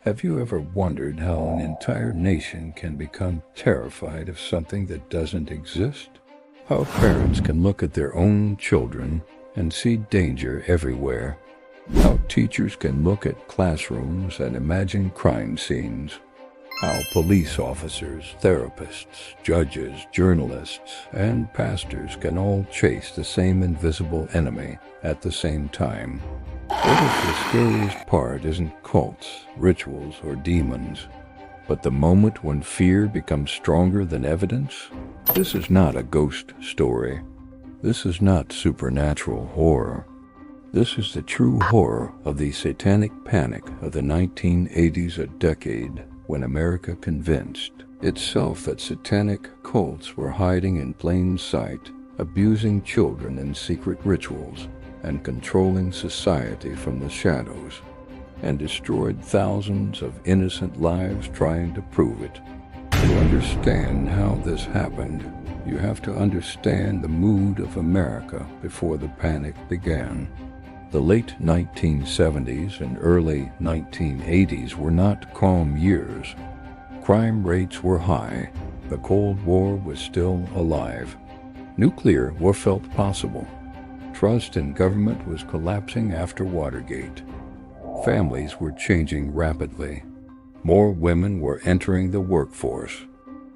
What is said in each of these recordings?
Have you ever wondered how an entire nation can become terrified of something that doesn't exist? How parents can look at their own children and see danger everywhere? How teachers can look at classrooms and imagine crime scenes? How police officers, therapists, judges, journalists, and pastors can all chase the same invisible enemy at the same time? What if the scariest part isn't cults, rituals, or demons, but the moment when fear becomes stronger than evidence? This is not a ghost story. This is not supernatural horror. This is the true horror of the Satanic Panic of the 1980s, a decade when America convinced itself that satanic cults were hiding in plain sight, abusing children in secret rituals, and controlling society from the shadows, and destroyed thousands of innocent lives trying to prove it. To understand how this happened, you have to understand the mood of America before the panic began. The late 1970s and early 1980s were not calm years. Crime rates were high. The Cold War was still alive. Nuclear war felt possible. Trust in government was collapsing after Watergate. Families were changing rapidly. More women were entering the workforce.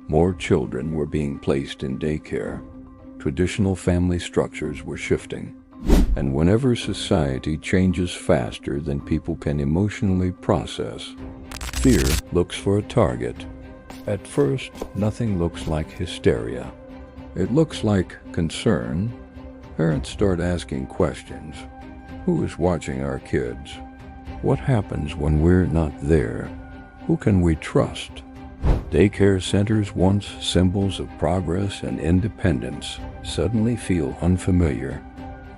More children were being placed in daycare. Traditional family structures were shifting. And whenever society changes faster than people can emotionally process, fear looks for a target. At first, nothing looks like hysteria. It looks like concern. Parents start asking questions. Who is watching our kids? What happens when we're not there? Who can we trust? Daycare centers, once symbols of progress and independence, suddenly feel unfamiliar.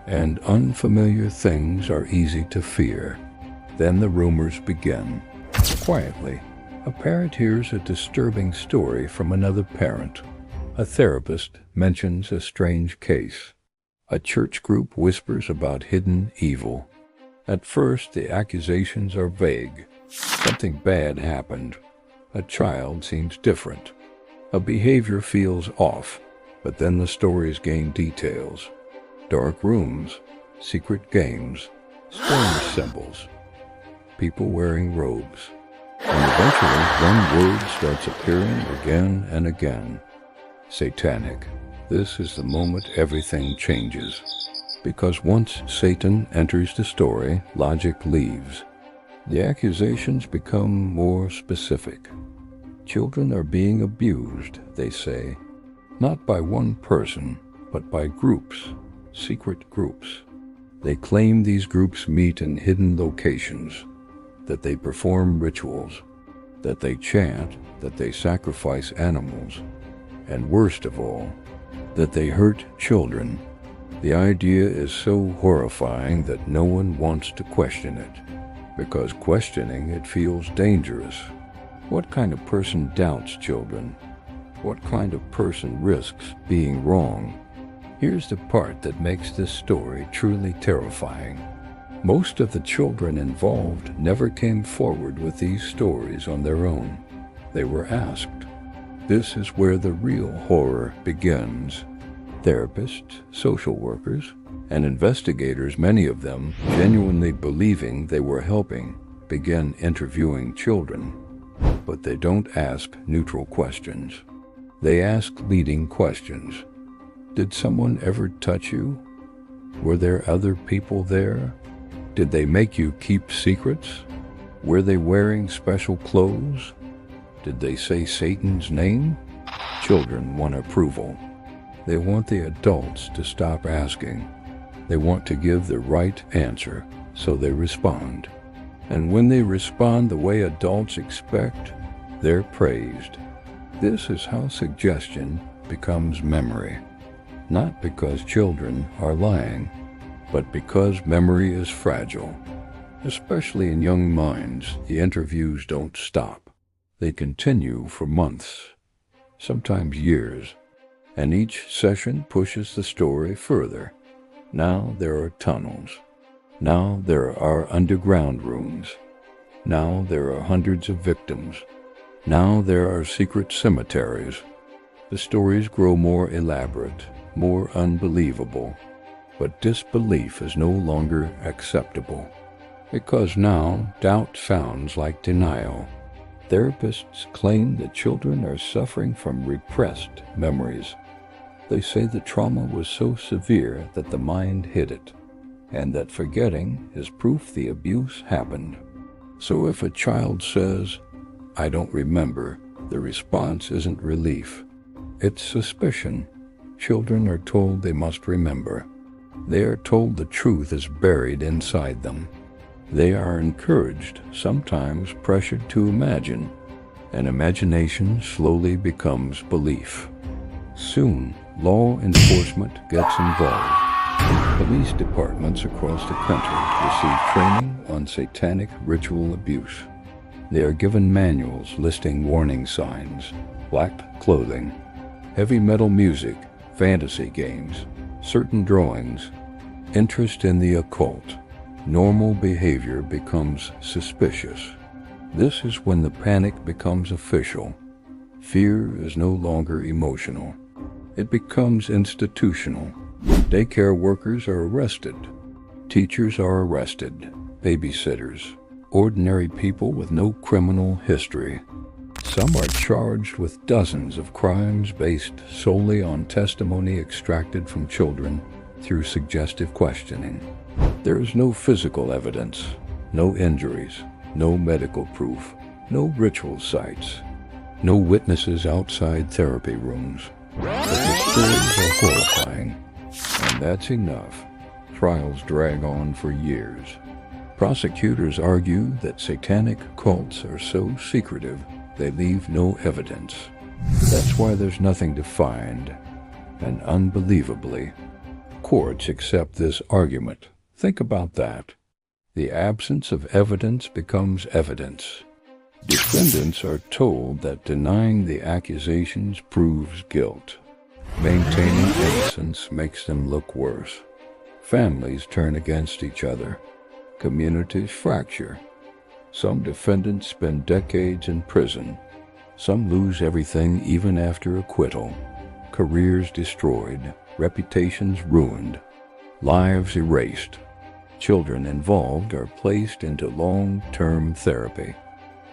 And unfamiliar things are easy to fear. Then the rumors begin. Quietly, a parent hears a disturbing story from another parent. A therapist mentions a strange case. A church group whispers about hidden evil. At first, the accusations are vague. Something bad happened. A child seems different. A behavior feels off, but then the stories gain details. Dark rooms, secret games, strange symbols, people wearing robes. And eventually, one word starts appearing again and again. Satanic. This is the moment everything changes. Because once Satan enters the story, logic leaves. The accusations become more specific. Children are being abused, they say, not by one person, but by groups. Secret groups. They claim these groups meet in hidden locations, that they perform rituals, that they chant, that they sacrifice animals, and worst of all, that they hurt children. The idea is so horrifying that no one wants to question it, because questioning it feels dangerous. What kind of person doubts children? What kind of person risks being wrong? Here's the part that makes this story truly terrifying. Most of the children involved never came forward with these stories on their own. They were asked. This is where the real horror begins. Therapists, social workers, and investigators, many of them genuinely believing they were helping, begin interviewing children. But they don't ask neutral questions. They ask leading questions. Did someone ever touch you? Were there other people there? Did they make you keep secrets? Were they wearing special clothes? Did they say Satan's name? Children want approval. They want the adults to stop asking. They want to give the right answer, so they respond. And when they respond the way adults expect, they're praised. This is how suggestion becomes memory. Not because children are lying, but because memory is fragile. Especially in young minds, the interviews don't stop. They continue for months, sometimes years, and each session pushes the story further. Now there are tunnels. Now there are underground rooms. Now there are hundreds of victims. Now there are secret cemeteries. The stories grow more elaborate, more unbelievable. But disbelief is no longer acceptable, because now doubt sounds like denial. Therapists claim that children are suffering from repressed memories. They say the trauma was so severe that the mind hid it, and that forgetting is proof the abuse happened. So if a child says, "I don't remember," the response isn't relief. It's suspicion. Children are told they must remember. They are told the truth is buried inside them. They are encouraged, sometimes pressured to imagine, and imagination slowly becomes belief. Soon, law enforcement gets involved. Police departments across the country receive training on satanic ritual abuse. They are given manuals listing warning signs, black clothing, heavy metal music, fantasy games, certain drawings, interest in the occult. Normal behavior becomes suspicious. This is when the panic becomes official. Fear is no longer emotional. It becomes institutional. Daycare workers are arrested. Teachers are arrested. Babysitters. Ordinary people with no criminal history. Some are charged with dozens of crimes based solely on testimony extracted from children through suggestive questioning. There is no physical evidence, no injuries, no medical proof, no ritual sites, no witnesses outside therapy rooms. But the stories are horrifying, and that's enough. Trials drag on for years. Prosecutors argue that satanic cults are so secretive they leave no evidence. That's why there's nothing to find. And unbelievably, courts accept this argument. Think about that. The absence of evidence becomes evidence. Defendants are told that denying the accusations proves guilt. Maintaining innocence makes them look worse. Families turn against each other. Communities fracture. Some defendants spend decades in prison. Some lose everything even after acquittal. Careers destroyed, reputations ruined, lives erased. Children involved are placed into long-term therapy.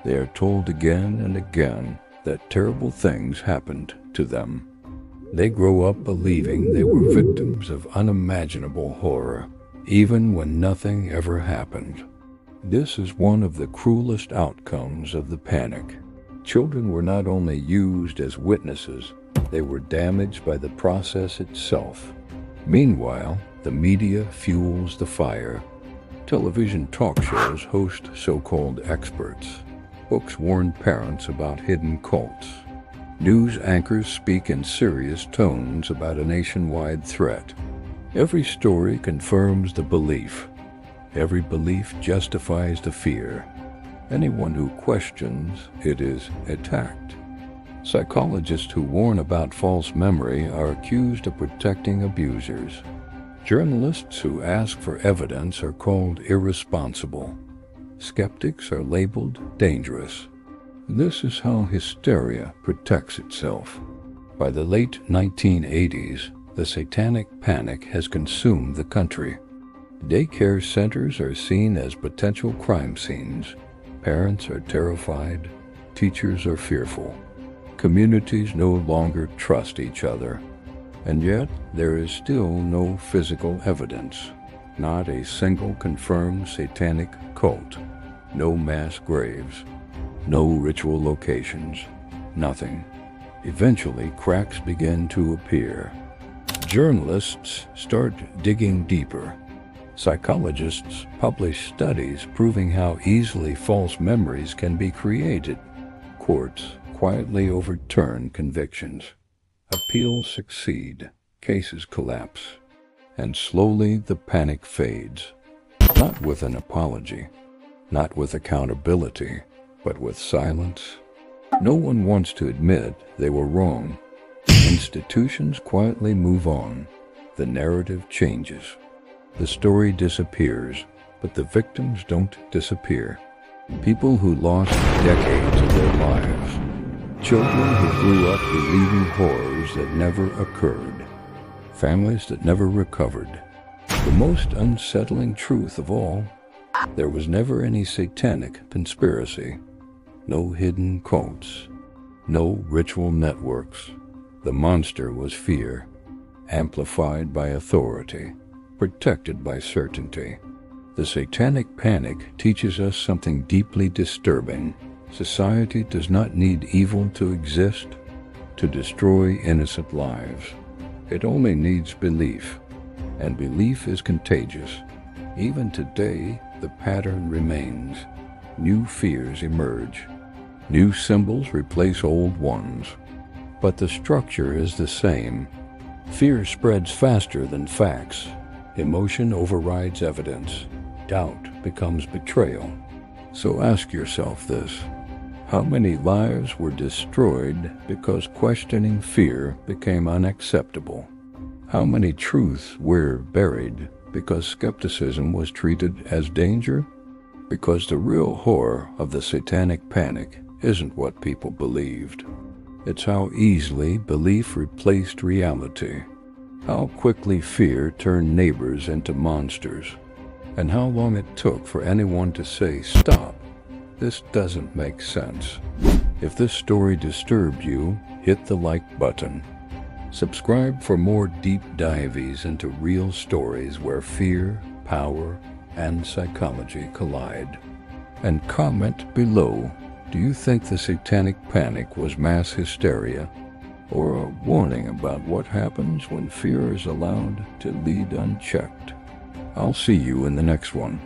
They are told again and again that terrible things happened to them. They grow up believing they were victims of unimaginable horror, even when nothing ever happened. This is one of the cruelest outcomes of the panic. Children were not only used as witnesses, they were damaged by the process itself. Meanwhile, the media fuels the fire. Television talk shows host so-called experts. Books warn parents about hidden cults. News anchors speak in serious tones about a nationwide threat. Every story confirms the belief. Every belief justifies the fear. Anyone who questions it is attacked. Psychologists who warn about false memory are accused of protecting abusers. Journalists who ask for evidence are called irresponsible. Skeptics are labeled dangerous. This is how hysteria protects itself. By the late 1980s, the Satanic Panic has consumed the country. Daycare centers are seen as potential crime scenes. Parents are terrified. Teachers are fearful. Communities no longer trust each other. And yet, there is still no physical evidence. Not a single confirmed satanic cult. No mass graves. No ritual locations. Nothing. Eventually, cracks begin to appear. Journalists start digging deeper. Psychologists publish studies proving how easily false memories can be created. Courts quietly overturn convictions. Appeals succeed. Cases collapse. And slowly the panic fades. Not with an apology. Not with accountability. But with silence. No one wants to admit they were wrong. Institutions quietly move on. The narrative changes. The story disappears, but the victims don't disappear. People who lost decades of their lives. Children who grew up believing horrors that never occurred. Families that never recovered. The most unsettling truth of all, there was never any satanic conspiracy. No hidden cults. No ritual networks. The monster was fear, amplified by authority, protected by certainty. The Satanic Panic teaches us something deeply disturbing. Society does not need evil to exist, to destroy innocent lives. It only needs belief, and belief is contagious. Even today, the pattern remains. New fears emerge. New symbols replace old ones. But the structure is the same. Fear spreads faster than facts. Emotion overrides evidence. Doubt becomes betrayal. So ask yourself this: how many lives were destroyed because questioning fear became unacceptable? How many truths were buried because skepticism was treated as danger? Because the real horror of the Satanic Panic isn't what people believed. It's how easily belief replaced reality. How quickly fear turned neighbors into monsters. And how long it took for anyone to say, "Stop, this doesn't make sense." If this story disturbed you, hit the like button. Subscribe for more deep dives into real stories where fear, power, and psychology collide. And comment below, do you think the Satanic Panic was mass hysteria, or a warning about what happens when fear is allowed to lead unchecked? I'll see you in the next one.